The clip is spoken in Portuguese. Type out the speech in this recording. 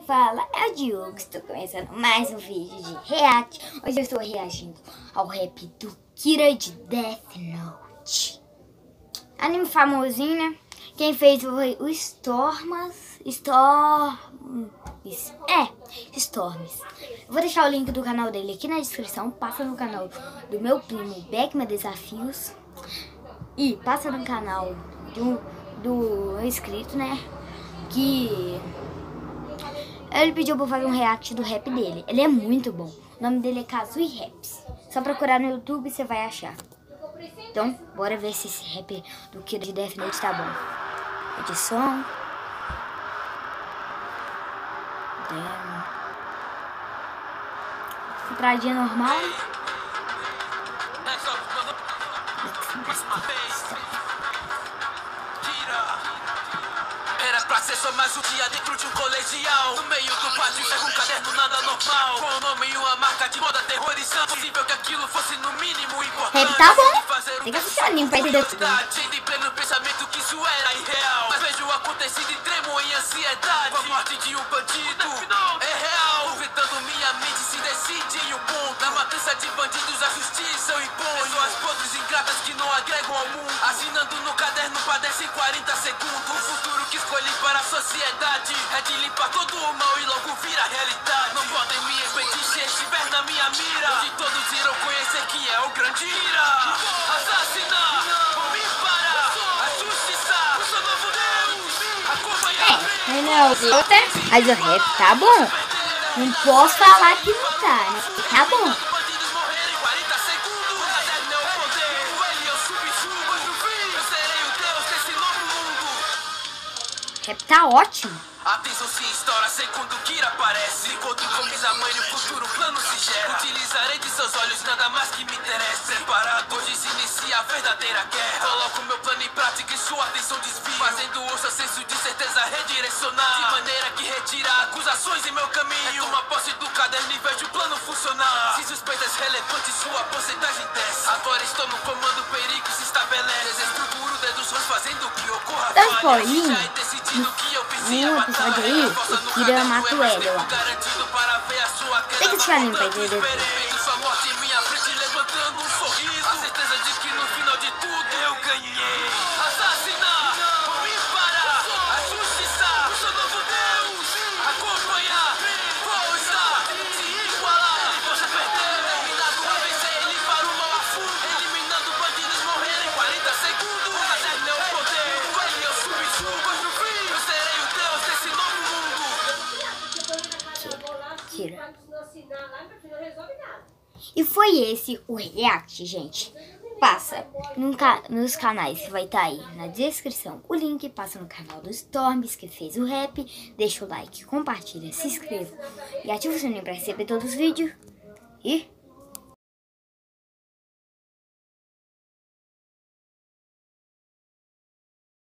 Fala, é o Diogo, estou começando mais um vídeo de react. Hoje eu estou reagindo ao rap do Kira de Death Note. Anime famosinho, né? Quem fez foi o Storms. Eu vou deixar o link do canal dele aqui na descrição. Passa no canal do meu primo Beckman Desafios. E passa no canal do inscrito, né? Que ele pediu pra fazer um react do rap dele. Ele é muito bom. O nome dele é Kazui Raps. Só procurar no YouTube você vai achar. Então, bora ver se esse rap do Kira de Death Note tá bom. Edição. Demo. Entradinha normal. Era pra ser só mais um dia dentro de um colegial. No meio do pátio, pega um caderno, nada normal. Com o nome e uma marca de moda aterrorizante. Possível que aquilo fosse no mínimo importante. Rap tá bom. Tem que assistir o anime pra entender tudo. Cheio em pleno pensamento que isso era irreal. Mas vejo o acontecido e tremo em ansiedade. Com a morte de um bandido é real. Duvidando minha mente se decide em um ponto. Na matança de bandidos a justiça eu imponho. Pessoas podres ingratas que não agregam ao mundo. Assinando no caderno padecem 40 segundos. O futuro que escolhi para a sociedade é de limpar todo o mal e logo vira realidade. Não podem me impedir se estiver na minha mira. Hoje todos irão conhecer quem é o grande Ira. Assassinar, vou me parar. A justiça, eu sou novo Deus. Acompanhar. Mas o rap tá bom. Não posso falar que não tá, né? Tá bom. O rap tá ótimo. Atenção se estoura, segundo Kira aparece. Encontro com Mizamani, o futuro plano se gera. Utilizarei de seus olhos nada mais que me interessa. Preparado, hoje se inicia a verdadeira guerra. Coloco meu plano em prática e sua atenção desvia. Fazendo o seu senso de certeza redirecionar. De maneira que retira acusações em meu caminho. Toma posse do caderno e vejo o plano funcionar. Se suspeitas relevantes, sua porcentagem desce. Agora estou no comando, o perigo se estabelece. Desestruturo deduções fazendo o que ocorra. Tá spoilinho? No episódio aí, o Kira mata o L, eu acho. Tem que assistir anime pra entender. Sua morte em minha frente levantando um sorriso. A certeza de que no final de tudo eu ganhei. Assassinar, vou me parar. A justiça, eu sou novo Deus. Acompanhar, vou estar, se igualar. Você perder, eliminado a vencer. Ele para o mal a fundo. Eliminando bandidos morrerem em 40 segundos. O caderno é o poder, ele é o subsumo. Mas no fim, eu serei o Deus desse novo mundo. Kira. E foi esse o react, gente. Passa nos canais que vai estar aí na descrição o link. Passa no canal do Storms, que fez o rap. Deixa o like, compartilha, se inscreva e ativa o sininho para receber todos os vídeos. E